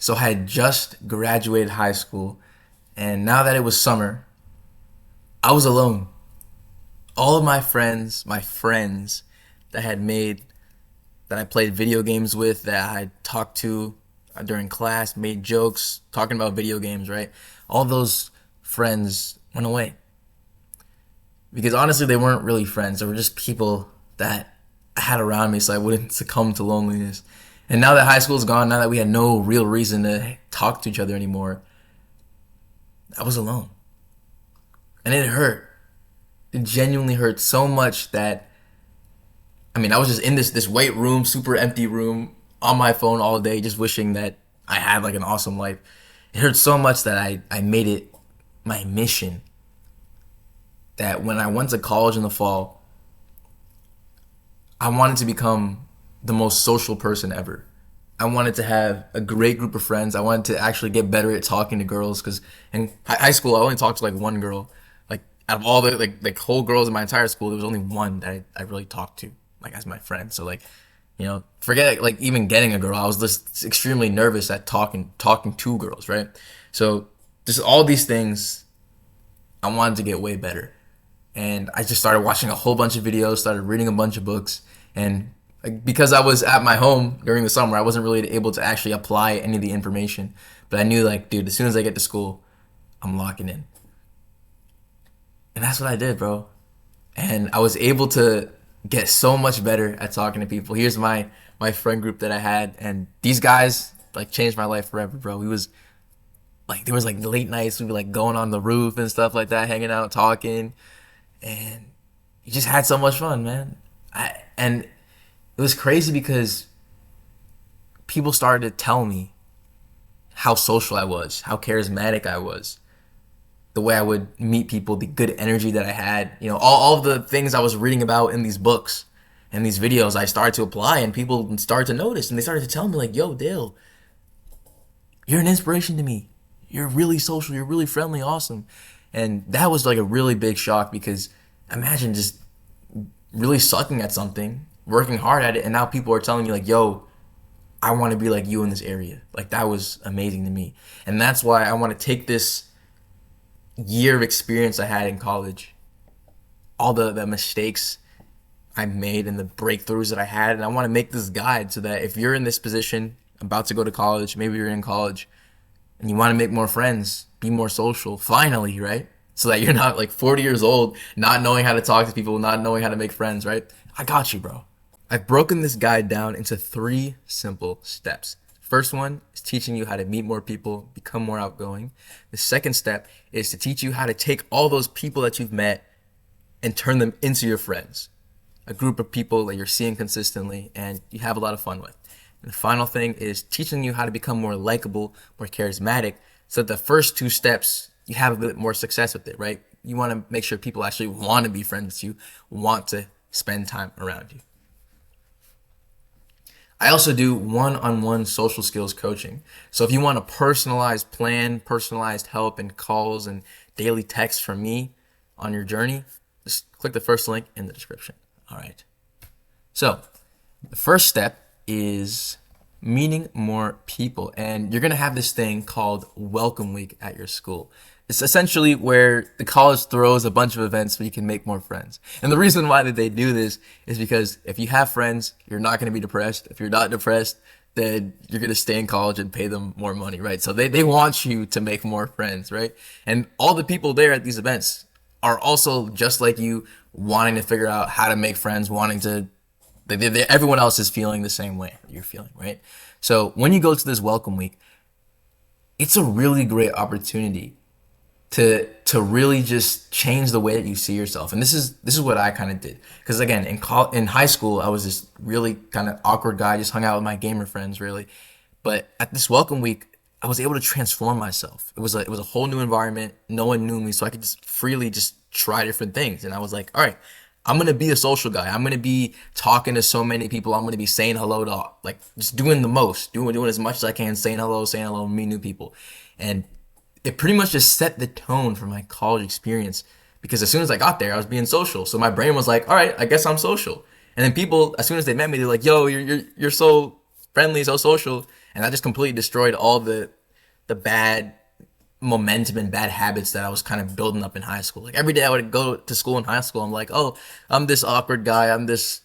So I had just graduated high school, and now that it was summer, I was alone. All of my friends that I had made, that I played video games with, that I talked to during class, made jokes, talking about video games, right? All those friends went away. Because honestly, they weren't really friends. They were just people that I had around me so I wouldn't succumb to loneliness. And now that high school's gone, now that we had no real reason to talk to each other anymore, I was alone. And it hurt. It genuinely hurt so much that, I mean, I was just in this white room, super empty room, on my phone all day, just wishing that I had like an awesome life. It hurt so much that I made it my mission that when I went to college in the fall, I wanted to become the most social person ever. I wanted to have a great group of friends. I wanted to actually get better at talking to girls because in high school I only talked to like one girl. Like out of all the whole girls in my entire school, there was only one that I really talked to like as my friend. So like, forget like even getting a girl. I was just extremely nervous at talking to girls, right? So just all these things, I wanted to get way better. And I just started watching a whole bunch of videos, started reading a bunch of books, and like, because I was at my home during the summer, I wasn't really able to actually apply any of the information. But I knew, like, dude, as soon as I get to school, I'm locking in. And that's what I did, bro. And I was able to get so much better at talking to people. Here's my friend group that I had, and these guys like changed my life forever, bro. We was like there was like late nights, we'd be like going on the roof and stuff like that, hanging out, talking, and you just had so much fun, man. And it was crazy because people started to tell me how social I was, how charismatic I was, the way I would meet people, the good energy that I had, all of the things I was reading about in these books and these videos, I started to apply, and people started to notice, and they started to tell me like, yo, Dale, you're an inspiration to me. You're really social, you're really friendly, awesome. And that was like a really big shock because imagine just really sucking at something, working hard at it, and now people are telling me like, yo, I want to be like you in this area. Like that was amazing to me. And that's why I want to take this year of experience I had in college, all the mistakes I made and the breakthroughs that I had, and I want to make this guide so that if you're in this position, about to go to college, maybe you're in college, and you want to make more friends, be more social, finally, right? So that you're not like 40 years old, not knowing how to talk to people, not knowing how to make friends, right? I got you, bro. I've broken this guide down into 3 simple steps. First one is teaching you how to meet more people, become more outgoing. The second step is to teach you how to take all those people that you've met and turn them into your friends. A group of people that you're seeing consistently and you have a lot of fun with. And the final thing is teaching you how to become more likable, more charismatic, so that the first 2 steps, you have a bit more success with it, right? You want to make sure people actually want to be friends with you, want to spend time around you. I also do one-on-one social skills coaching. So if you want a personalized plan, personalized help and calls and daily texts from me on your journey, just click the first link in the description. All right. So the first step is meeting more people. And you're going to have this thing called Welcome Week at your school. It's essentially where the college throws a bunch of events so you can make more friends. And the reason why that they do this is because if you have friends, you're not going to be depressed. If you're not depressed, then you're going to stay in college and pay them more money, right? So they want you to make more friends, right? And all the people there at these events are also just like you, wanting to figure out how to make friends, wanting to, everyone else is feeling the same way you're feeling, right? So when you go to this Welcome Week, it's a really great opportunity to really just change the way that you see yourself. And this is what I kind of did, because again, in high school I was this really kind of awkward guy, just hung out with my gamer friends really. But at this Welcome Week, I was able to transform myself. It was a whole new environment. No one knew me, so I could just freely just try different things. And I was like, all right, I'm gonna be a social guy. I'm gonna be talking to so many people. I'm gonna be saying hello to like just doing the most, doing as much as I can, saying hello, meet new people. And it pretty much just set the tone for my college experience, because as soon as I got there, I was being social. So my brain was like, all right, I guess I'm social. And then people, as soon as they met me, they're like, yo, you're so friendly, so social, and that just completely destroyed all the bad momentum and bad habits that I was kind of building up in high school. Like every day I would go to school in high school, I'm like, oh, I'm this awkward guy. I'm this,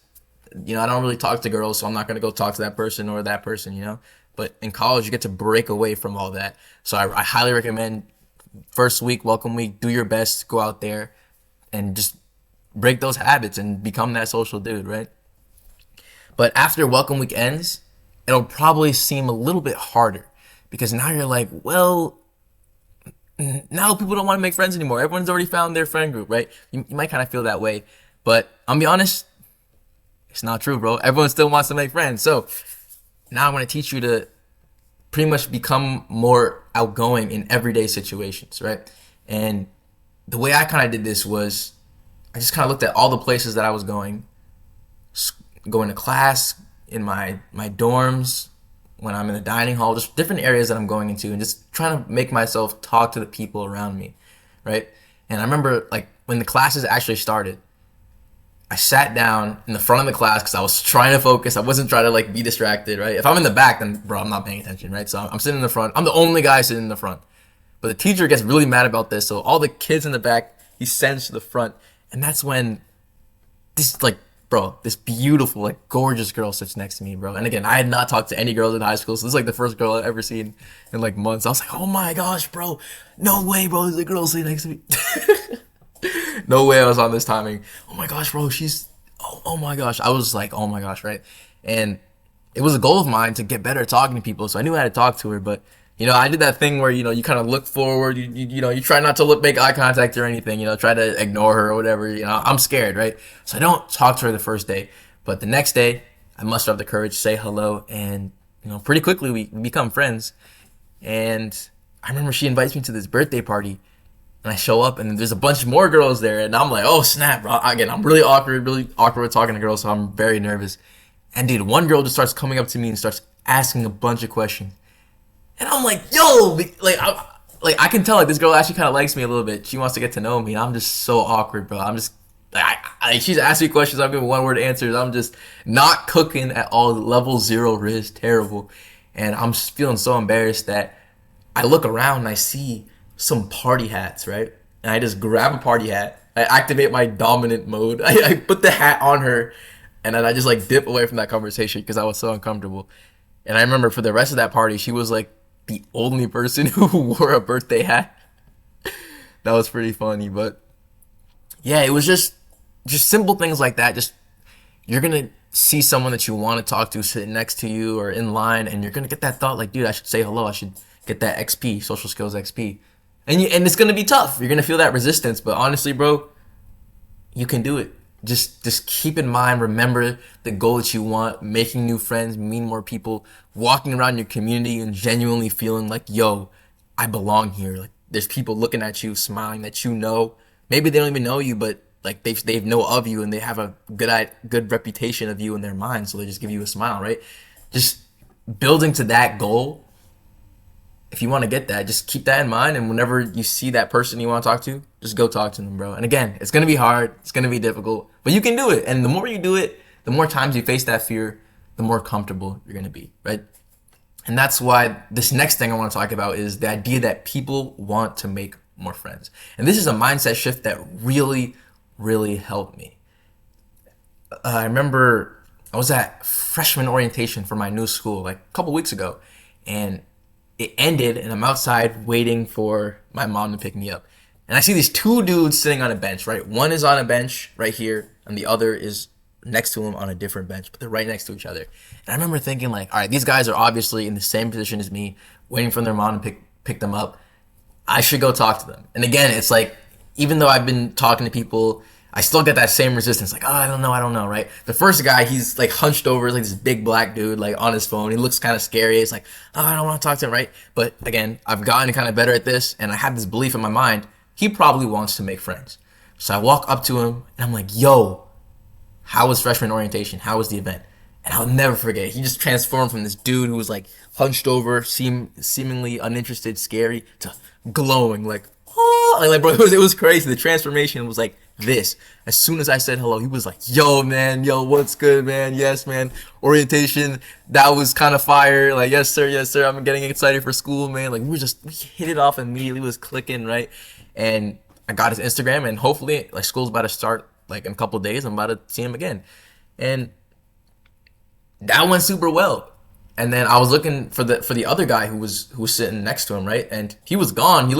I don't really talk to girls, so I'm not gonna go talk to that person or that person. But in college, you get to break away from all that. So I highly recommend first week, welcome week, do your best, go out there and just break those habits and become that social dude, right? But after welcome week ends, it'll probably seem a little bit harder because now you're like, well, now people don't want to make friends anymore. Everyone's already found their friend group, right? You might kind of feel that way, but I'm be honest, it's not true, bro. Everyone still wants to make friends. So now I'm going to teach you to pretty much become more outgoing in everyday situations, right? And the way I kind of did this was I just kind of looked at all the places that I was going to class, in my dorms, when I'm in the dining hall, just different areas that I'm going into, and just trying to make myself talk to the people around me, right? And I remember like when the classes actually started, I sat down in the front of the class because I was trying to focus. I wasn't trying to like be distracted, right? If I'm in the back, then bro, I'm not paying attention, right? So I'm sitting in the front. I'm the only guy sitting in the front. But the teacher gets really mad about this, so all the kids in the back he sends to the front, and that's when this beautiful, like gorgeous girl sits next to me, bro. And again, I had not talked to any girls in high school, so this is like the first girl I've ever seen in like months. I was like, oh my gosh, bro, no way, bro, there's a girl sitting next to me. No way I was on this timing. Oh my gosh, bro, oh my gosh. I was like, oh my gosh, right? And it was a goal of mine to get better at talking to people, so I knew how to talk to her, but I did that thing where, you kind of look forward, you try not to make eye contact or anything, try to ignore her or whatever, I'm scared, right? So I don't talk to her the first day, but the next day I muster up the courage, say hello, and, pretty quickly we become friends. And I remember she invites me to this birthday party, and I show up and there's a bunch more girls there, and I'm like, oh snap, bro. Again, I'm really awkward with talking to girls, so I'm very nervous. And dude, one girl just starts coming up to me and starts asking a bunch of questions. And I'm like, yo, I can tell like this girl actually kind of likes me a little bit. She wants to get to know me. And I'm just so awkward, bro. I'm just she's asking me questions. I'm giving one word answers. I'm just not cooking at all. Level 0 risk, terrible. And I'm just feeling so embarrassed that I look around and I see some party hats, right? And I just grab a party hat. I activate my dominant mode. I put the hat on her, and then I just like dip away from that conversation because I was so uncomfortable. And I remember for the rest of that party, she was like the only person who wore a birthday hat. That was pretty funny, but yeah, it was just simple things like that. Just you're gonna see someone that you want to talk to sitting next to you or in line, and you're gonna get that thought like, dude, I should say hello. I should get that XP, social skills XP, and it's gonna be tough. You're gonna feel that resistance, but honestly, bro, you can do it. Just keep in mind, remember the goal that you want, making new friends, meeting more people, walking around your community and genuinely feeling like, yo, I belong here. Like there's people looking at you, smiling that maybe they don't even know you, but like they know of you and they have a good reputation of you in their mind, so they just give you a smile, right? Just building to that goal. If you want to get that, just keep that in mind, and whenever you see that person you want to talk to, just go talk to them, bro. And again, it's going to be hard, it's going to be difficult, but you can do it. And the more you do it, the more times you face that fear, the more comfortable you're going to be, right? And that's why this next thing I want to talk about is the idea that people want to make more friends. And this is a mindset shift that really, really helped me. I remember I was at freshman orientation for my new school like a couple weeks ago, and it ended and I'm outside waiting for my mom to pick me up. And I see these two dudes sitting on a bench, right? One is on a bench right here and the other is next to him on a different bench, but they're right next to each other. And I remember thinking like, all right, these guys are obviously in the same position as me, waiting for their mom to pick them up. I should go talk to them. And again, it's like, even though I've been talking to people, I still get that same resistance. Like, oh, I don't know, right? The first guy, he's like hunched over, like this big black dude, like on his phone. He looks kind of scary. It's like, oh, I don't want to talk to him, right? But again, I've gotten kind of better at this, and I have this belief in my mind, he probably wants to make friends. So I walk up to him, and I'm like, yo, how was freshman orientation? How was the event? And I'll never forget. He just transformed from this dude who was like hunched over, seemingly uninterested, scary, to glowing, like, oh, like bro, it was crazy. The transformation was like this. As soon as I said hello, he was like, yo, man, yo, what's good, man? Yes, man. Orientation, that was kind of fire. Like, yes, sir, yes, sir. I'm getting excited for school, man. Like, we hit it off immediately. It was clicking, right? And I got his Instagram, and hopefully, like, school's about to start, like, in a couple of days. I'm about to see him again. And that went super well. And then I was looking for the other guy who was sitting next to him, right? And he was gone.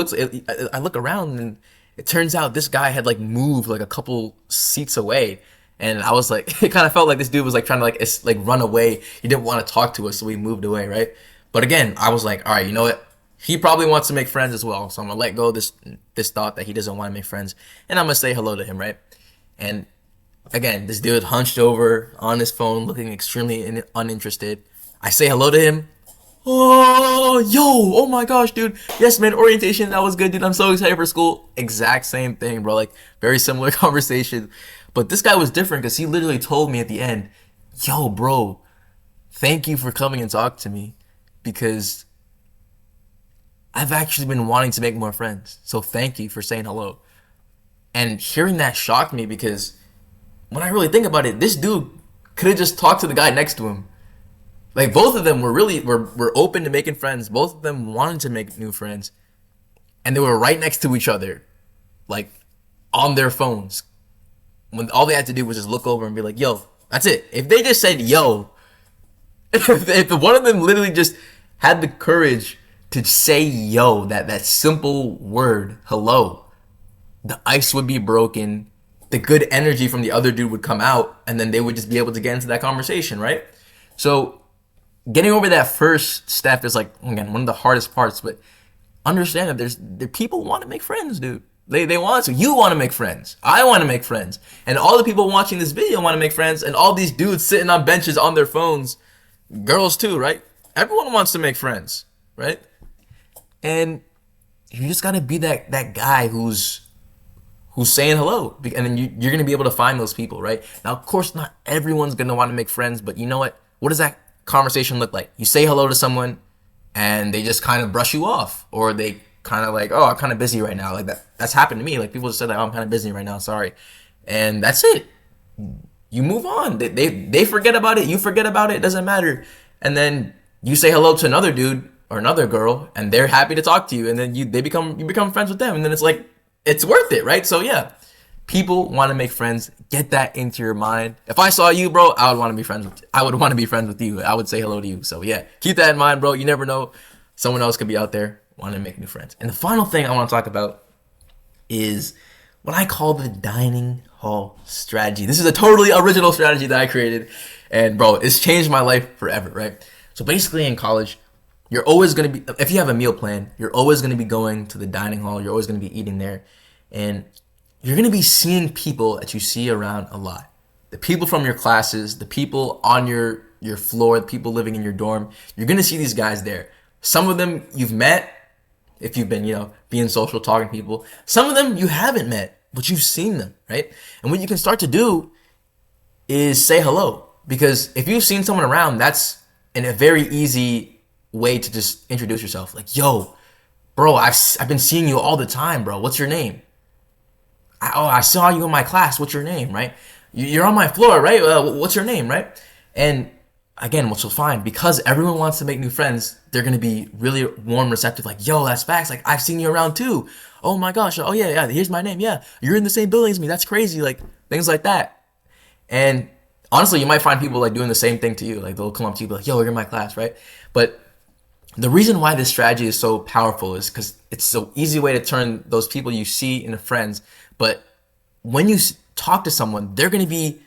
I look around, and it turns out this guy had like moved like a couple seats away. And I was like, it kind of felt like this dude was like trying to like run away. He didn't want to talk to us, so he moved away, right? But again, I was like, all right, you know what? He probably wants to make friends as well, so I'm gonna let go of this thought that he doesn't want to make friends, and I'm gonna say hello to him, right? And again, this dude hunched over on his phone, looking extremely uninterested. I say hello to him. Oh, yo, oh my gosh, dude. Yes, man, orientation, that was good, dude. I'm so excited for school. Exact same thing, bro. Like, very similar conversation. But this guy was different because he literally told me at the end, yo, bro, thank you for coming and talking to me because I've actually been wanting to make more friends. So thank you for saying hello. And hearing that shocked me because when I really think about it, this dude could have just talked to the guy next to him. Like, both of them were open to making friends. Both of them wanted to make new friends. And they were right next to each other, like, on their phones. When all they had to do was just look over and be like, yo, that's it. If they just said, yo, if one of them literally just had the courage to say, yo, that simple word, hello, the ice would be broken. The good energy from the other dude would come out, and then they would just be able to get into that conversation, right? So getting over that first step is, like, again, one of the hardest parts, but understand that there people want to make friends, dude. They want to. You want to make friends. I want to make friends. And all the people watching this video want to make friends, and all these dudes sitting on benches on their phones, girls too, right? Everyone wants to make friends, right? And you just got to be that guy who's saying hello, and then you're going to be able to find those people, right? Now, of course, not everyone's going to want to make friends, but you know what? What does that conversation look like? You say hello to someone and they just kind of brush you off, or they kind of like, oh, I'm kind of busy right now. Like, that's happened to me. Like, people just said, like, oh, I'm kind of busy right now, sorry. And that's it. You move on. They forget about it. You forget about it. It doesn't matter. And then you say hello to another dude or another girl, and they're happy to talk to you. And then you become friends with them. And then it's like, it's worth it, right? So yeah, people want to make friends. Get that into your mind. If I saw you, bro, I would want to be friends with you. I would say hello to you. So yeah, keep that in mind, bro. You never know. Someone else could be out there wanting to make new friends. And the final thing I want to talk about is what I call the dining hall strategy. This is a totally original strategy that I created. And bro, it's changed my life forever, right? So basically in college, you're always going to be, if you have a meal plan, you're always going to be going to the dining hall. You're always going to be eating there. And you're going to be seeing people that you see around a lot. The people from your classes, the people on your floor, the people living in your dorm. You're going to see these guys there. Some of them you've met if you've been, being social, talking to people. Some of them you haven't met, but you've seen them, right? And what you can start to do is say hello. Because if you've seen someone around, that's in a very easy way to just introduce yourself. Like, yo, bro, I've been seeing you all the time, bro. What's your name? I saw you in my class. What's your name, right? You're on my floor, right? What's your name, right? And again, which was fine, because everyone wants to make new friends, they're going to be really warm, receptive. Like, yo, that's facts. Like, I've seen you around too. Oh my gosh. Oh yeah. Here's my name. Yeah. You're in the same building as me. That's crazy. Like, things like that. And honestly, you might find people like doing the same thing to you. Like, they'll come up to you, be like, yo, you're in my class, right? But the reason why this strategy is so powerful is because it's so easy way to turn those people you see into friends. But when you talk to someone, they're going to be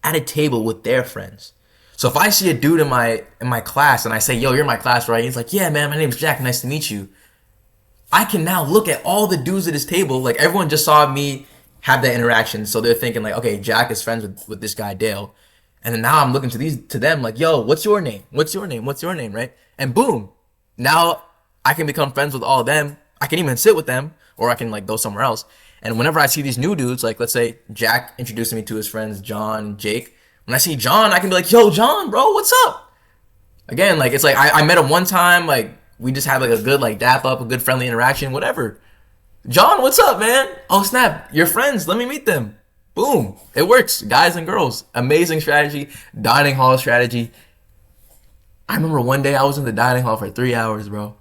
at a table with their friends. So if I see a dude in my class and I say, yo, you're in my class, right? He's like, yeah, man, my name's Jack. Nice to meet you. I can now look at all the dudes at his table. Like, everyone just saw me have that interaction. So they're thinking like, okay, Jack is friends with this guy, Dale. And then now I'm looking to them like, yo, what's your name? What's your name? What's your name? Right? And boom, now I can become friends with all of them. I can even sit with them, or I can like go somewhere else. And whenever I see these new dudes, like let's say Jack introducing me to his friends, John and Jake. When I see John, I can be like, yo, John, bro, what's up? Again, like, it's like I met him one time, like we just had like a good like dap up, a good friendly interaction, whatever. John, what's up, man? Oh, snap. Your friends. Let me meet them. Boom. It works. Guys and girls. Amazing strategy. Dining hall strategy. I remember one day I was in the dining hall for 3 hours, bro,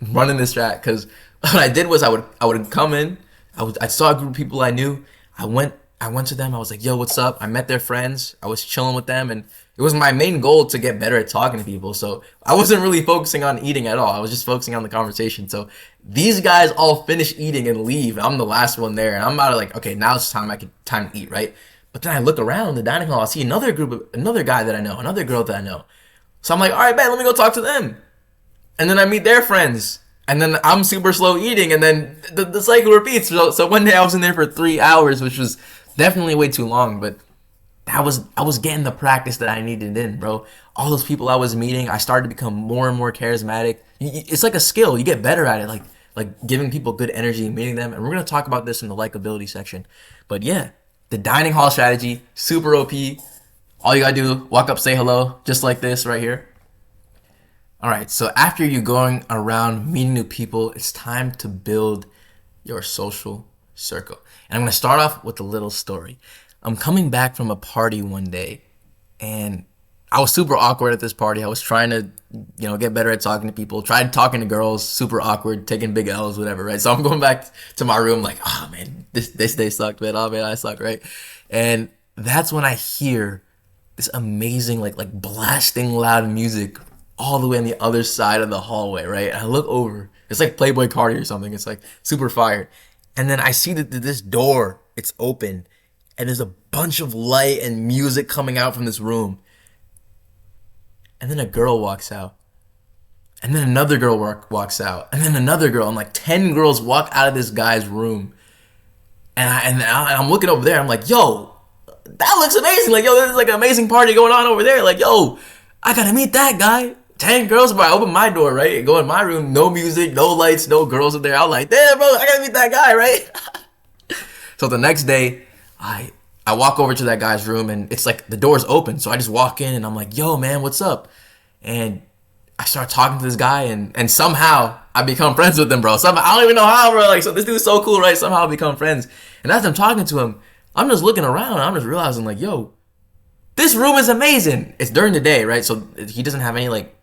running this track. Because what I did was I would come in. I saw a group of people I knew. I went I went to them. I was like, "Yo, what's up?" I met their friends. I was chilling with them, and it was my main goal to get better at talking to people. So I wasn't really focusing on eating at all. I was just focusing on the conversation. So these guys all finish eating and leave. I'm the last one there, and I'm about to like, okay, now it's time. Time to eat, right? But then I look around the dining hall. I see another guy that I know, another girl that I know. So I'm like, all right, bet, let me go talk to them. And then I meet their friends. And then I'm super slow eating, and then the cycle repeats. So one day I was in there for 3 hours, which was definitely way too long, but I was getting the practice that I needed in, bro. All those people I was meeting, I started to become more and more charismatic. It's like a skill. You get better at it, like giving people good energy and meeting them. And we're gonna talk about this in the likability section. But yeah, the dining hall strategy, super OP. All you gotta do, walk up, say hello, just like this right here. All right, so after you going around meeting new people, it's time to build your social circle. And I'm gonna start off with a little story. I'm coming back from a party one day, and I was super awkward at this party. I was trying to, get better at talking to people. Tried talking to girls, super awkward, taking big L's, whatever, right? So I'm going back to my room, like, oh man, this day sucked, man. Oh man, I suck, right? And that's when I hear this amazing, like blasting loud music all the way on the other side of the hallway, right? And I look over. It's like Playboy Cardi or something. It's like super fired. And then I see that this door, it's open, and there's a bunch of light and music coming out from this room. And then a girl walks out. And then another girl walks out. And then another girl. And like 10 girls walk out of this guy's room. And I'm looking over there. I'm like, yo, that looks amazing. Like, yo, there's like an amazing party going on over there. Like, yo, I gotta meet that guy. 10 girls, but I open my door, right? Go in my room, no music, no lights, no girls in there. I'm like, damn, bro, I gotta meet that guy, right? So the next day, I walk over to that guy's room, and it's like the door's open. So I just walk in, and I'm like, yo, man, what's up? And I start talking to this guy, and somehow I become friends with him, bro. Somehow, I don't even know how, bro. Like, so this dude's so cool, right? Somehow I become friends. And as I'm talking to him, I'm just looking around, and I'm just realizing, like, yo, this room is amazing. It's during the day, right? So he doesn't have any like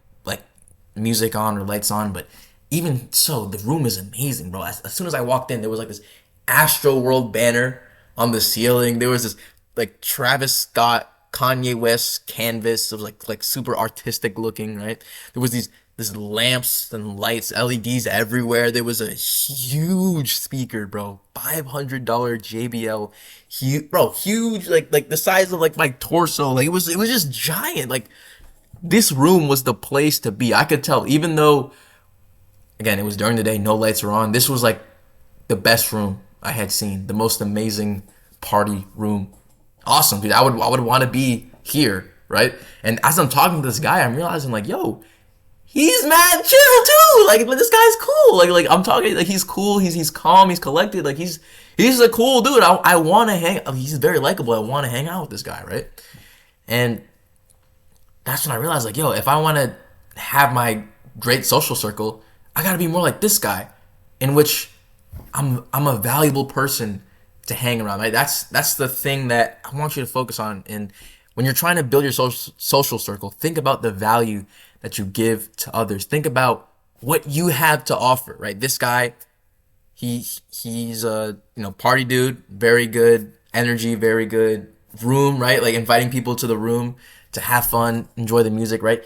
music on or lights on, but even so, the room is amazing, bro. As soon as I walked in, there was like this Astro World banner on the ceiling. There was this like Travis Scott, Kanye West canvas. It was like super artistic looking, right? There was this lamps and lights, LEDs everywhere. There was a huge speaker, bro. $500 JBL, huge, like the size of like my torso. Like it was just giant. Like this room was the place to be. I could tell, even though, again, it was during the day, no lights were on. This was like the best room I had seen, the most amazing party room. Awesome, dude. I would want to be here, right? And as I'm talking to this guy, I'm realizing like, yo, he's mad chill too. Like this guy's cool. Like I'm talking, like he's cool. He's calm. He's collected. Like he's a cool dude. I want to hang. He's very likable. I want to hang out with this guy, right? And that's when I realized, like, yo, if I want to have my great social circle, I got to be more like this guy, in which I'm a valuable person to hang around. Right? That's the thing that I want you to focus on. And when you're trying to build your social circle, think about the value that you give to others. Think about what you have to offer. Right? This guy, he's a party dude, very good energy, very good room. Right? Like inviting people to the room to have fun, enjoy the music, right?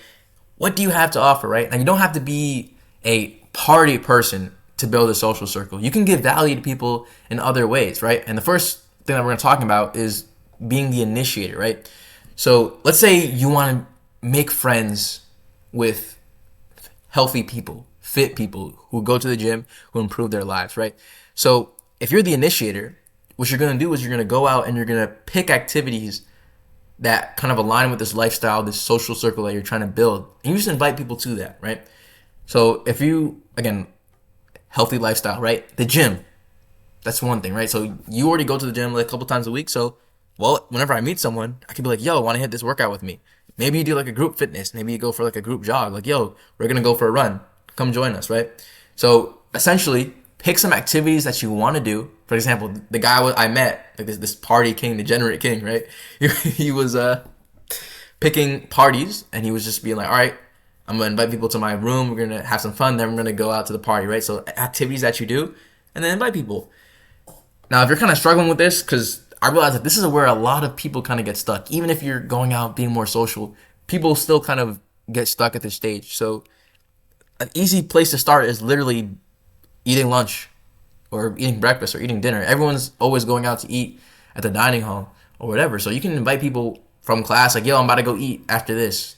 What do you have to offer, right? And you don't have to be a party person to build a social circle. You can give value to people in other ways, right? And the first thing that we're going to talk about is being the initiator, right? So let's say you want to make friends with healthy people, fit people who go to the gym, who improve their lives, right? So if you're the initiator, what you're going to do is you're going to go out and you're going to pick activities that kind of align with this lifestyle, this social circle that you're trying to build. And you just invite people to that, right? So if you, again, healthy lifestyle, right? The gym, that's one thing, right? So you already go to the gym like a couple times a week. So, well, whenever I meet someone, I can be like, yo, want to hit this workout with me? Maybe you do like a group fitness. Maybe you go for like a group jog. Like, yo, we're going to go for a run. Come join us, right? So essentially, pick some activities that you want to do. For example, the guy I met, like this party king, degenerate king, right? He was picking parties, and he was just being like, all right, I'm gonna invite people to my room. We're gonna have some fun. Then we're gonna go out to the party, right? So activities that you do, and then invite people. Now, if you're kind of struggling with this, because I realize that this is where a lot of people kind of get stuck. Even if you're going out being more social, people still kind of get stuck at this stage. So an easy place to start is literally eating lunch or eating breakfast or eating dinner. Everyone's always going out to eat at the dining hall or whatever. So you can invite people from class, like, yo, I'm about to go eat after this.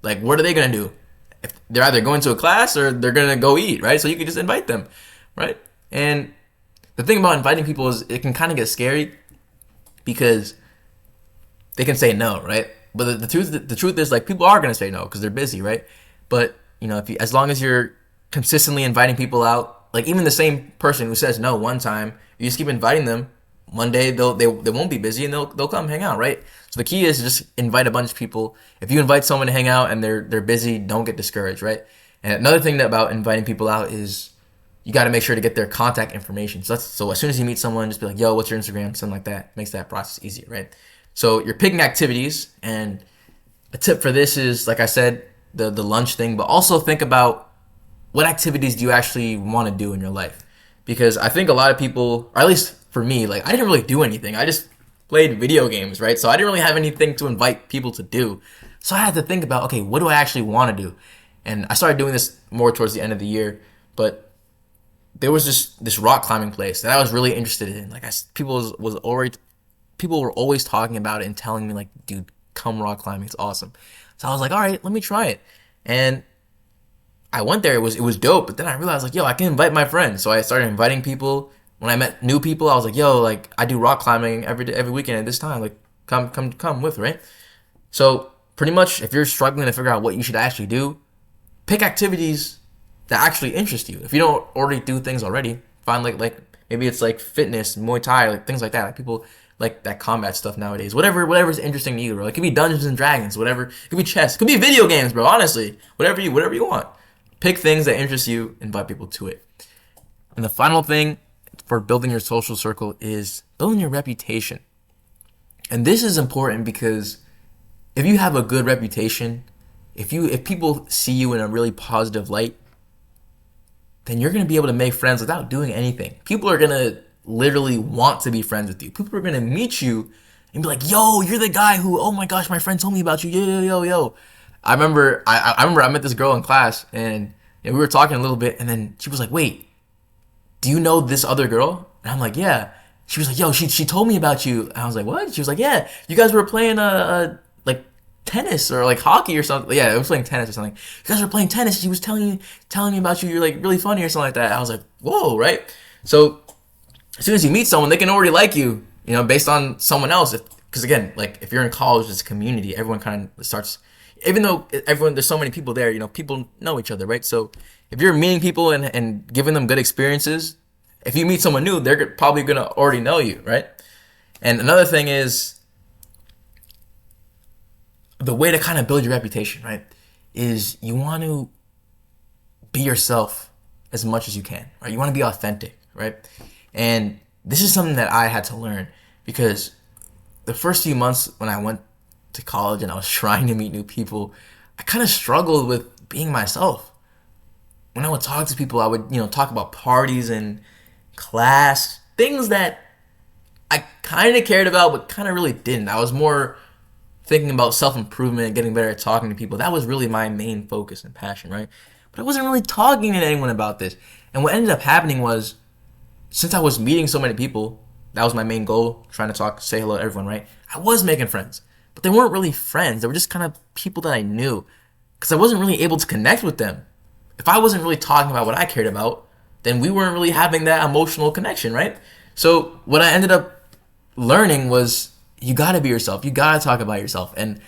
Like, what are they going to do? If they're either going to a class or they're going to go eat, right? So you can just invite them, right? And the thing about inviting people is it can kind of get scary because they can say no, right? But the truth is, like, people are going to say no because they're busy, right? But, you know, as long as you're consistently inviting people out, like even the same person who says no one time, you just keep inviting them. One day they won't be busy and they'll come hang out, right? So the key is to just invite a bunch of people. If you invite someone to hang out and they're busy, don't get discouraged, right? And another thing about inviting people out is you got to make sure to get their contact information. So as soon as you meet someone, just be like, yo, what's your Instagram? Something like that. Makes that process easier, right? So you're picking activities, and a tip for this is, like I said, the lunch thing, but also think about what activities do you actually want to do in your life? Because I think a lot of people, or at least for me, like I didn't really do anything. I just played video games, right? So I didn't really have anything to invite people to do. So I had to think about, okay, what do I actually want to do? And I started doing this more towards the end of the year, but there was this rock climbing place that I was really interested in. Like people were always talking about it and telling me like, dude, come rock climbing, it's awesome. So I was like, all right, let me try it. And I went there. It was dope. But then I realized like, yo, I can invite my friends. So I started inviting people. When I met new people, I was like, yo, like I do rock climbing every weekend at this time. Like come with, right? So pretty much if you're struggling to figure out what you should actually do, pick activities that actually interest you. If you don't already do things already, find like maybe it's like fitness, Muay Thai, like things like that. Like people like that combat stuff nowadays. Whatever's interesting to you, bro. It could be Dungeons and Dragons, whatever. It could be chess. It could be video games, bro. Honestly, whatever you want. Pick things that interest you, invite people to it. And the final thing for building your social circle is building your reputation. And this is important because if you have a good reputation, if people see you in a really positive light, then you're going to be able to make friends without doing anything. People are going to literally want to be friends with you. People are going to meet you and be like, yo, you're the guy who, oh my gosh, my friend told me about you. Yo. I remember I met this girl in class, and we were talking a little bit, and then she was like, wait, do you know this other girl? And I'm like, yeah. She was like, yo, she told me about you. And I was like, what? She was like, yeah, you guys were playing like tennis or like hockey or something. Yeah, I was playing tennis or something. You guys were playing tennis. She was telling me about you. You're like really funny or something like that. I was like, whoa, right? So as soon as you meet someone, they can already like you, based on someone else. Because again, like if you're in college, it's a community. Everyone kind of starts, even though there's so many people there, people know each other, right? So if you're meeting people and giving them good experiences, if you meet someone new, they're probably going to already know you, right? And another thing is the way to kind of build your reputation, right? Is you want to be yourself as much as you can, right? You want to be authentic, right? And this is something that I had to learn because the first few months when I went to college and I was trying to meet new people, I kind of struggled with being myself. When I would talk to people, I would, talk about parties and class, things that I kind of cared about, but kind of really didn't. I was more thinking about self-improvement and getting better at talking to people. That was really my main focus and passion, right? But I wasn't really talking to anyone about this. And what ended up happening was, since I was meeting so many people, that was my main goal, trying to say hello to everyone, right? I was making friends, but they weren't really friends. They were just kind of people that I knew because I wasn't really able to connect with them. If I wasn't really talking about what I cared about, then we weren't really having that emotional connection, right? So what I ended up learning was you gotta be yourself. You gotta talk about yourself. And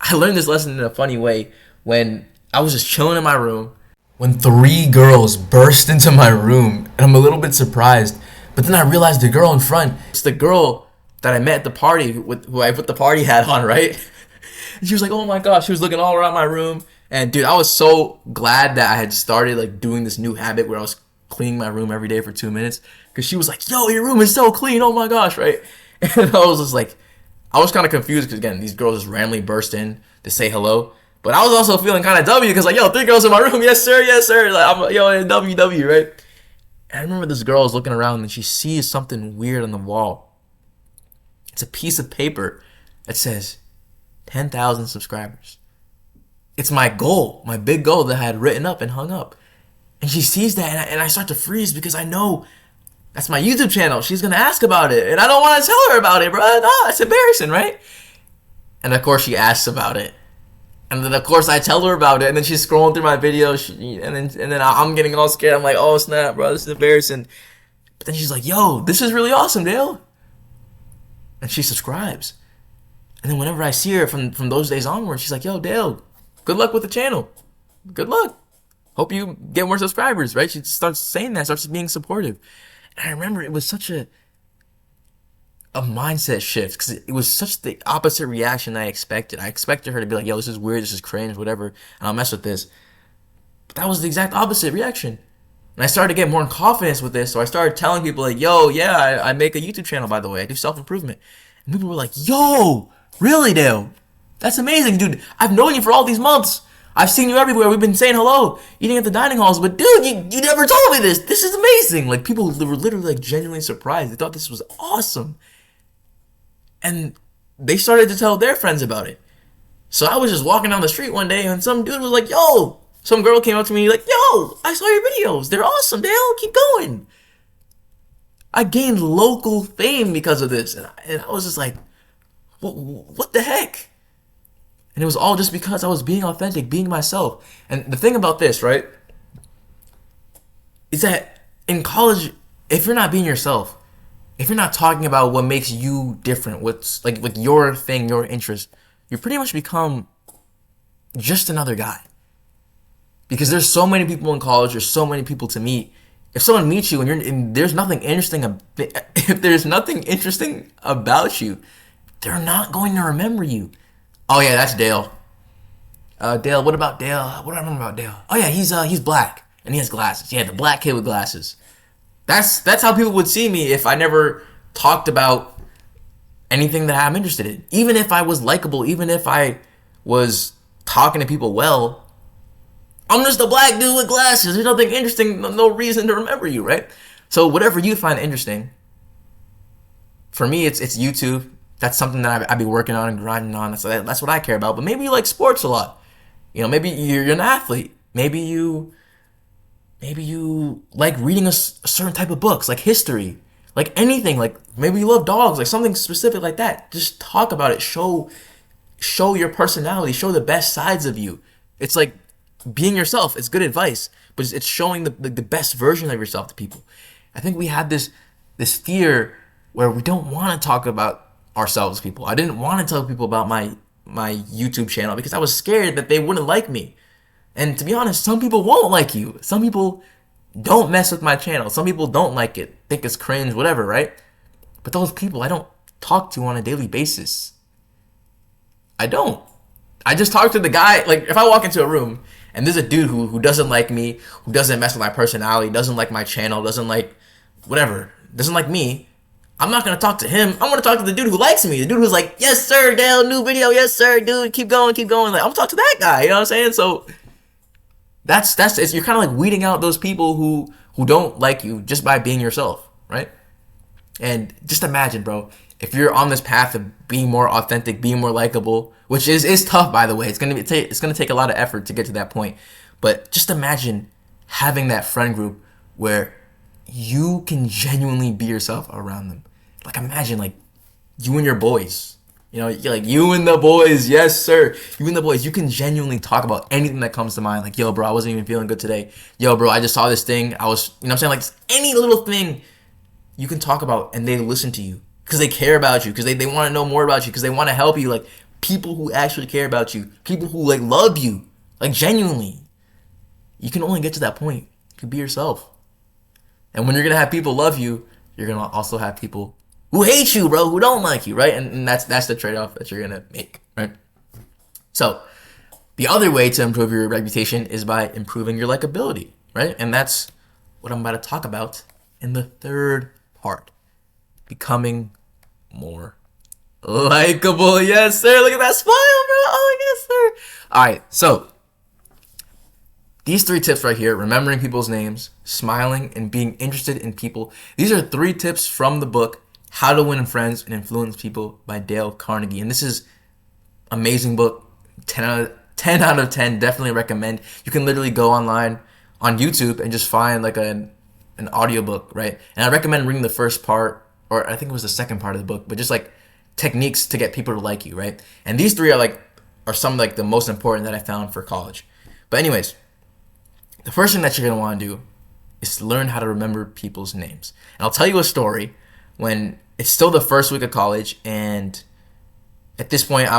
I learned this lesson in a funny way when I was just chilling in my room when 3 girls burst into my room, and I'm a little bit surprised. But then I realized the girl in front, it's the girl that I met at the party who I put the party hat on, right? And she was like, oh my gosh, she was looking all around my room. And dude, I was so glad that I had started like doing this new habit where I was cleaning my room every day for 2 minutes because she was like, "Yo, your room is so clean. Oh my gosh, right?" And I was just like, I was kind of confused because again, these girls just randomly burst in to say hello. But I was also feeling kind of W because like, yo, 3 girls in my room, yes sir, yes sir. Like I'm yo WW, right? And I remember this girl was looking around and she sees something weird on the wall. It's a piece of paper that says 10,000 subscribers. It's my goal, my big goal that I had written up and hung up. And she sees that and I start to freeze because I know that's my YouTube channel. She's going to ask about it. And I don't want to tell her about it, bro. No, it's embarrassing, right? And of course she asks about it. And then of course I tell her about it. And then she's scrolling through my videos. And then I'm getting all scared. I'm like, oh snap, bro. This is embarrassing. But then she's like, yo, this is really awesome, Dale. And she subscribes. And then whenever I see her from those days onward, she's like, yo, Dale, good luck with the channel. Good luck. Hope you get more subscribers, right? She starts saying that, starts being supportive. And I remember it was such a mindset shift because it was such the opposite reaction I expected. I expected her to be like, yo, this is weird, this is cringe, whatever, and I'll mess with this. But that was the exact opposite reaction. And I started to get more confidence with this, so I started telling people like, yo, yeah, I make a YouTube channel, by the way. I do self-improvement. And people were like, yo, really, Dale? That's amazing, dude. I've known you for all these months. I've seen you everywhere. We've been saying hello, eating at the dining halls. But dude, you never told me this. This is amazing. Like people were literally like genuinely surprised. They thought this was awesome. And they started to tell their friends about it. So I was just walking down the street one day and some dude was like, yo, some girl came up to me like, yo, I saw your videos. They're awesome, Dale. Keep going. I gained local fame because of this. And I was just like, what the heck? And it was all just because I was being authentic, being myself. And the thing about this, right, is that in college, if you're not being yourself, if you're not talking about what makes you different, what's like your thing, your interest, you pretty much become just another guy. Because there's so many people in college, there's so many people to meet. If someone meets you and there's nothing interesting, if there's nothing interesting about you, they're not going to remember you. Oh yeah, that's Dale. Dale, what about Dale? What do I remember about Dale? Oh yeah, he's black and he has glasses. Yeah, the black kid with glasses. That's how people would see me if I never talked about anything that I'm interested in. Even if I was likable, even if I was talking to people well, I'm just a black dude with glasses. There's nothing interesting, no reason to remember you, right? So whatever you find interesting, for me, it's YouTube. That's something that I'd be working on and grinding on. That's what I care about. But maybe you like sports a lot. You know, maybe you're an athlete. Maybe you like reading a certain type of books, like history, like anything. Like maybe you love dogs, like something specific like that. Just talk about it. Show your personality. Show the best sides of you. It's like being yourself. It's good advice, but it's showing the best version of yourself to people. I think we have this fear where we don't want to talk about ourselves, people. I didn't want to tell people about my YouTube channel because I was scared that they wouldn't like me. And to be honest, some people won't like you. Some people don't mess with my channel. Some people don't like it, think it's cringe, whatever, right? But those people I don't talk to on a daily basis. I don't. I just talk to the guy, like if I walk into a room and there's a dude who doesn't like me, who doesn't mess with my personality, doesn't like my channel, doesn't like whatever, doesn't like me, I'm not going to talk to him. I'm going to talk to the dude who likes me. The dude who's like, yes, sir, Dale, new video. Yes, sir, dude. Keep going, keep going. Like, I'm going to talk to that guy. You know what I'm saying? So that's you're kind of like weeding out those people who don't like you just by being yourself, right? And just imagine, bro, if you're on this path of being more authentic, being more likable, which is tough, by the way. It's going to take a lot of effort to get to that point. But just imagine having that friend group where you can genuinely be yourself around them. Like imagine like you and your boys, you know, like you and the boys, yes sir, you and the boys, you can genuinely talk about anything that comes to mind. Like, yo bro, I wasn't even feeling good today. Yo bro, I just saw this thing. I was, you know what I'm saying? Like any little thing you can talk about and they listen to you because they care about you, because they want to know more about you, because they want to help you. Like people who actually care about you, people who like love you, like genuinely. You can only get to that point. You can be yourself. And when you're going to have people love you, you're going to also have people who hate you, bro, who don't like you, right? And that's the trade-off that you're going to make, right? So the other way to improve your reputation is by improving your likability, right? And that's what I'm about to talk about in the third part. Becoming more likable. Yes, sir. Look at that smile, bro. Oh, yes, sir. All right. So these 3 tips right here, remembering people's names, smiling, and being interested in people. These are 3 tips from the book, How to Win Friends and Influence People by Dale Carnegie. And this is amazing book. 10 out of 10. Definitely recommend. You can literally go online on YouTube and just find like an audiobook, right? And I recommend reading the first part, or I think it was the second part of the book, but just like techniques to get people to like you, right? And these 3 are some like the most important that I found for college. But anyways, the first thing that you're going to want to do is learn how to remember people's names. And I'll tell you a story when it's still the first week of college, and at this point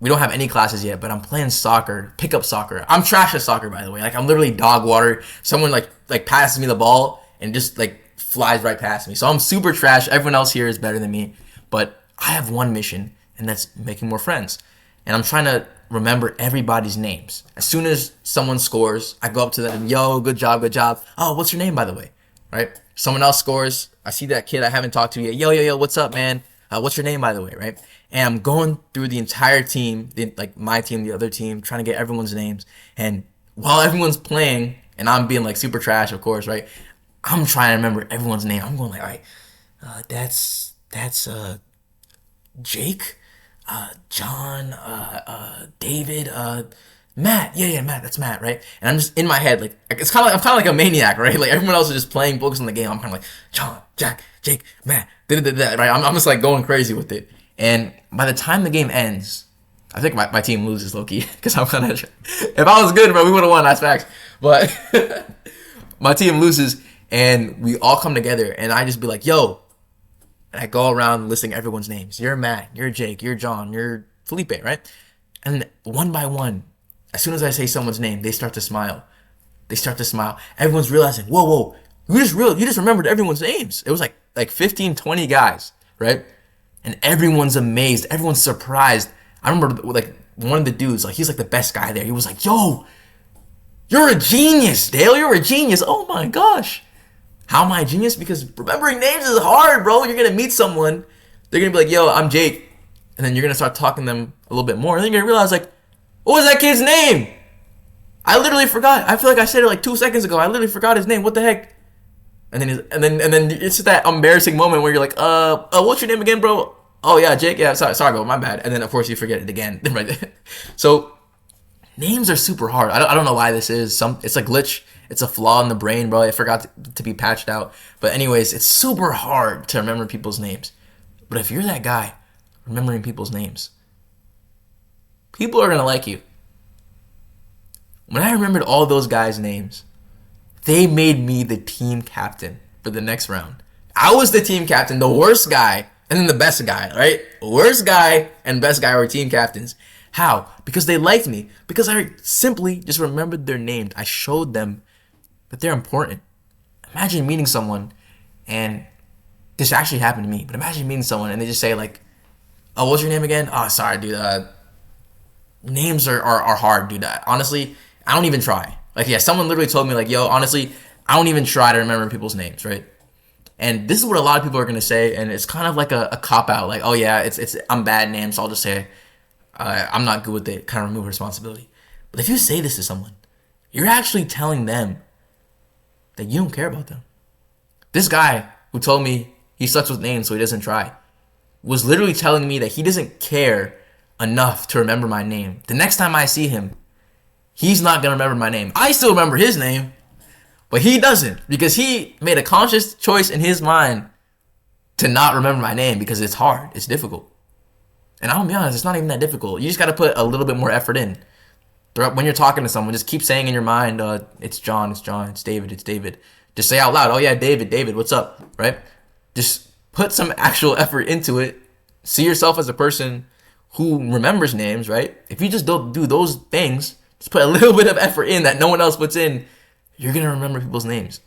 we don't have any classes yet, but I'm playing soccer, pickup soccer. I'm trash at soccer, by the way. Like, I'm literally dog water. Someone like passes me the ball and just like flies right past me. So I'm super trash. Everyone else here is better than me, but I have one mission, and that's making more friends. And I'm trying to remember everybody's names. As soon as someone scores, I go up to them, yo, good job, good job. Oh, what's your name, by the way? Right? Someone else scores. I see that kid I haven't talked to yet. Yo, what's up, man? What's your name, by the way, right? And I'm going through the entire team, like my team, the other team, trying to get everyone's names. And while everyone's playing, and I'm being like super trash, of course, right? I'm trying to remember everyone's name. I'm going like, all right, that's Jake, John, David, Matt. Yeah, Matt. That's Matt, right? And I'm just in my head, like I'm kind of like a maniac, right? Like everyone else is just playing, focused on the game. I'm kind of like John, Jack, Jake, Matt, right? I'm just like going crazy with it. And by the time the game ends, I think my team loses, low key, because I'm kind of. If I was good, bro, we would have won. That's facts. But my team loses, and we all come together, and I just be like, yo. And I go around listing everyone's names. You're Matt, you're Jake, you're John, you're Felipe, right? And one by one, as soon as I say someone's name, they start to smile. Everyone's realizing, whoa, you just remembered everyone's names. It was like 15, 20 guys, right? And everyone's amazed. Everyone's surprised. I remember like one of the dudes, like he's like the best guy there. He was like, yo, you're a genius, Dale. You're a genius. Oh my gosh. How am I a genius? Because remembering names is hard, bro. You're going to meet someone. They're going to be like, yo, I'm Jake. And then you're going to start talking to them a little bit more. And then you're going to realize, like, what was that kid's name? I literally forgot. I feel like I said it like 2 seconds ago. I literally forgot his name. What the heck? And then it's that embarrassing moment where you're like, what's your name again, bro? Oh, yeah, Jake. Yeah, sorry, bro. My bad. And then, of course, you forget it again. Right there. So names are super hard. I don't know why this is. It's a glitch. It's a flaw in the brain, bro. I forgot to be patched out. But anyways, it's super hard to remember people's names. But if you're that guy remembering people's names, people are going to like you. When I remembered all those guys' names, they made me the team captain for the next round. I was the team captain, the worst guy, and then the best guy, right? Worst guy and best guy were team captains. How? Because they liked me. Because I simply just remembered their names. I showed them that they're important. Imagine meeting someone, and this actually happened to me, but imagine meeting someone and they just say like, oh, what's your name again? Oh, sorry, dude. Names are hard, dude. Honestly, I don't even try. Like, yeah, someone literally told me like, yo, honestly, I don't even try to remember people's names, right? And this is what a lot of people are going to say, and it's kind of like a cop-out. Like, oh, yeah, I'm bad at names, so I'll just say I'm not good with it, kind of remove responsibility. But if you say this to someone, you're actually telling them that you don't care about them. This guy who told me he sucks with names so he doesn't try was literally telling me that he doesn't care enough to remember my name. The next time I see him, he's not going to remember my name. I still remember his name, but he doesn't, because he made a conscious choice in his mind to not remember my name because it's hard. It's difficult. And I'll be honest, it's not even that difficult. You just got to put a little bit more effort in. When you're talking to someone, just keep saying in your mind, it's John, it's David. Just say out loud, oh yeah, David, what's up, right? Just put some actual effort into it. See yourself as a person who remembers names, right? If you just don't do those things, just put a little bit of effort in that no one else puts in, you're going to remember people's names.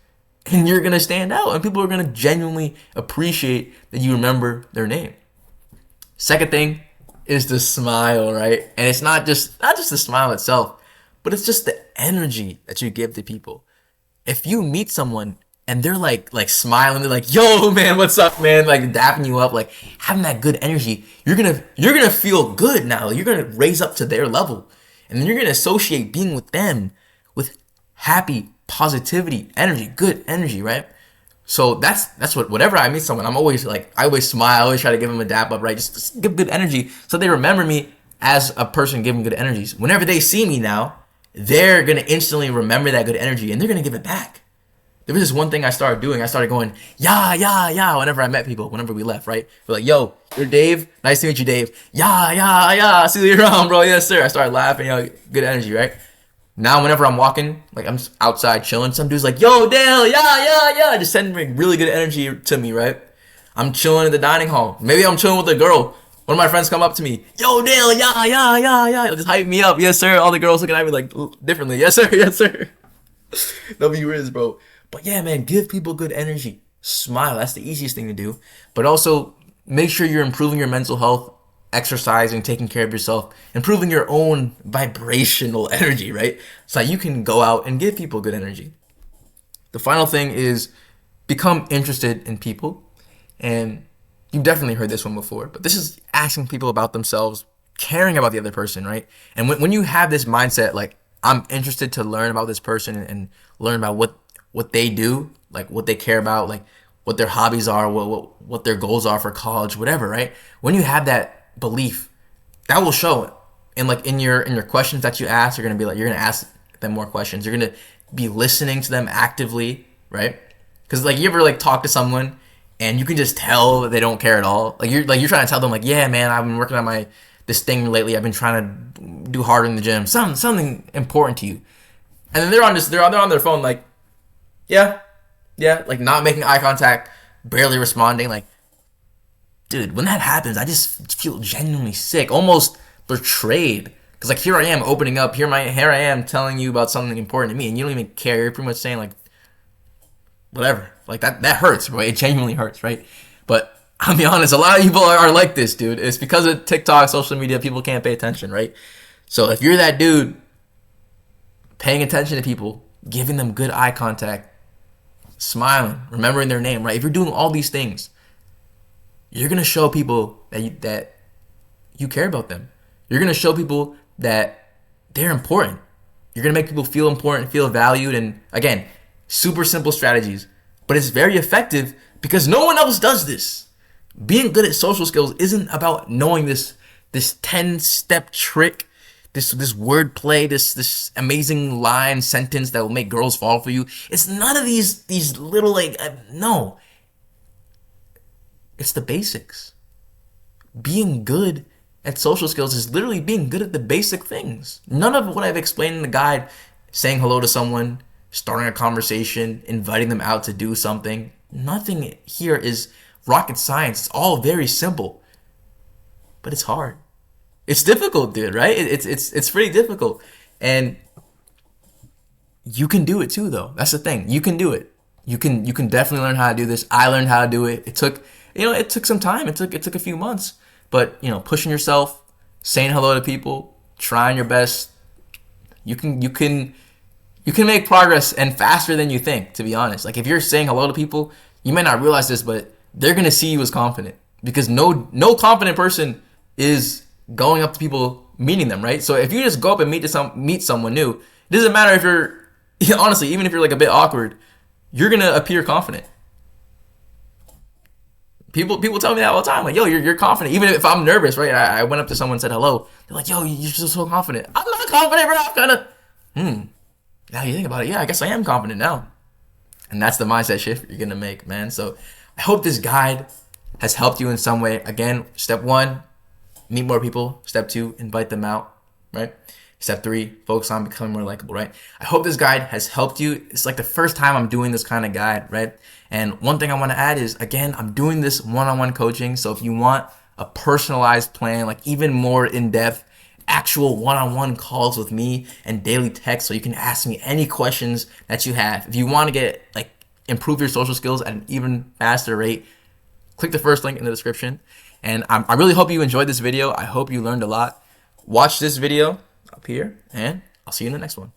And you're going to stand out, and people are going to genuinely appreciate that you remember their name. Second thing is the smile, right? And it's not just the smile itself, but it's just the energy that you give to people. If you meet someone and they're like smiling. They're like, "Yo, man, what's up, man?" Like dapping you up, like having that good energy. You're gonna feel good now. You're gonna raise up to their level, and then you're gonna associate being with them with happy positivity, energy, good energy, right? So that's what whenever I meet someone, I'm always like I always smile, I always try to give them a dap up, right? Just give good energy so they remember me as a person giving good energies. Whenever they see me now, they're gonna instantly remember that good energy and they're gonna give it back. There was this one thing I started doing. I started going, yeah, yeah, yeah, whenever I met people, whenever we left, right? We're like, yo, you're Dave. Nice to meet you, Dave. Yeah, yeah, yeah. See you around, bro. Yes, sir. I started laughing, good energy, right? Now, whenever I'm walking, like I'm just outside chilling, some dude's like, yo, Dale, yeah, yeah, yeah. Just sending really good energy to me, right? I'm chilling in the dining hall. Maybe I'm chilling with a girl. One of my friends come up to me, yo, Dale, yeah, yeah, yeah, yeah. Just hype me up. Yes, sir. All the girls looking at me like differently. Yes, sir. Yes, sir. W is, bro. But yeah, man, give people good energy. Smile. That's the easiest thing to do. But also make sure you're improving your mental health, exercising, taking care of yourself, improving your own vibrational energy, right? So that you can go out and give people good energy. The final thing is become interested in people. And you've definitely heard this one before, but this is asking people about themselves, caring about the other person, right? And when you have this mindset, like, I'm interested to learn about this person and learn about what they do, like what they care about, like what their hobbies are, what their goals are for college, whatever, right? When you have that belief, that will show. And like in your questions that you ask, you're gonna ask them more questions. You're gonna be listening to them actively, right? Because like you ever like talk to someone and you can just tell they don't care at all. You're trying to tell them like, yeah, man, I've been working on this thing lately. I've been trying to do harder in the gym. Something important to you. And then they're on their phone like, yeah, like not making eye contact, barely responding. Like, dude, when that happens, I just feel genuinely sick, almost betrayed. Because like here I am opening up, here I am telling you about something important to me, and you don't even care. You're pretty much saying like, whatever. Like that hurts, right? It genuinely hurts, right? But I'll be honest, a lot of people are like this, dude. It's because of TikTok, social media, people can't pay attention, right? So if you're that dude paying attention to people, giving them good eye contact, smiling, remembering their name, right? If you're doing all these things, you're gonna show people that you care about them. You're gonna show people that they're important. You're gonna make people feel important, feel valued, and again, super simple strategies, but it's very effective because no one else does this. Being good at social skills isn't about knowing this 10-step trick, this word play, this amazing line sentence that will make girls fall for you. It's none of these little like no. It's the basics. Being good at social skills is literally being good at the basic things. None of what I've explained in the guide, saying hello to someone, starting a conversation, inviting them out to do something, nothing here is rocket science. It's all very simple, but it's hard. It's difficult, dude, right? It's pretty difficult. And you can do it too, though. That's the thing. You can do it. You can definitely learn how to do this. I learned how to do it. It took some time. It took a few months. But, pushing yourself, saying hello to people, trying your best, you can make progress and faster than you think, to be honest. Like if you're saying hello to people, you might not realize this, but they're going to see you as confident because no confident person is going up to people, meeting them, right? So if you just go up and meet someone new, it doesn't matter if you're honestly, even if you're like a bit awkward, you're gonna appear confident. People tell me that all the time, like, yo, you're confident. Even if I'm nervous, right? I went up to someone and said hello. They're like, yo, you're just so confident. I'm not confident, bro. I'm kind of, now you think about it, yeah, I guess I am confident now. And that's the mindset shift you're gonna make, man. So I hope this guide has helped you in some way. Again, step 1, meet more people. Step 2, invite them out, right? Step 3, focus on becoming more likable, right? I hope this guide has helped you. It's like the first time I'm doing this kind of guide, right? And one thing I want to add is, again, I'm doing this one-on-one coaching. So if you want a personalized plan, like even more in-depth, actual one-on-one calls with me and daily text, so you can ask me any questions that you have. If you want to improve your social skills at an even faster rate, click the first link in the description. And I really hope you enjoyed this video. I hope you learned a lot. Watch this video up here, and I'll see you in the next one.